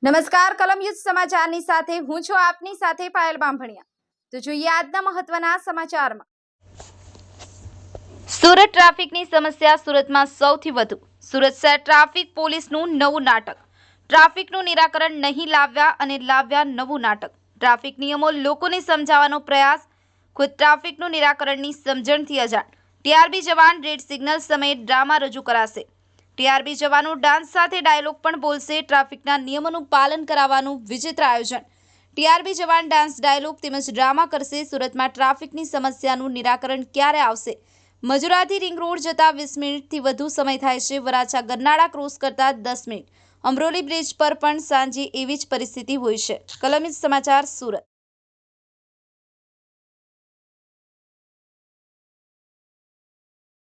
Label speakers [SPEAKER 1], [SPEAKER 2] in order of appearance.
[SPEAKER 1] નમસ્કાર કલમ યુદ્ધ સમાચારની સાથે હું છું આપની સાથે પાયલ બામભણિયા। તો જોઈએ આજના મહત્વના સમાચારમાં। સુરત ટ્રાફિકની સમસ્યા સુરતમાં સૌથી વધુ। સુરત શહેર ટ્રાફિક પોલીસનું નવું નાટક। ટ્રાફિકનું નિરાકરણ નહીં લાવ્યા અને લાવ્યા નવું નાટક। ટ્રાફિક નિયમો લોકોને સમજાવવાનો પ્રયાસ, ખુદ ટ્રાફિકનું નિરાકરણની સમજણથી અજાણ। ટીઆરબી જવાન રેડ સિગ્નલ સમયે ડ્રામા રજૂ કરાશે। ટીઆરબી જવાનો ડાન્સ સાથે ડાયલોગ પણ બોલશે। ટ્રાફિકના નિયમોનું પાલન કરાવવાનું વિચિત્ર આયોજન। ટીઆરબી જવાન ડાન્સ, ડાયલોગ તેમજ ડ્રામા કરશે। સુરતમાં ટ્રાફિકની સમસ્યાનું નિરાકરણ ક્યારે આવશે? મજુરાથી રિંગ રોડ જતા 20 મિનિટથી વધુ સમય થાય છે। વરાછા ગરનાળા ક્રોસ કરતા 10 મિનિટ। અમરોલી બ્રિજ પર પણ સાંજે એવી જ પરિસ્થિતિ હોય છે। કલમ યુદ્ધ સમાચાર, સુરત।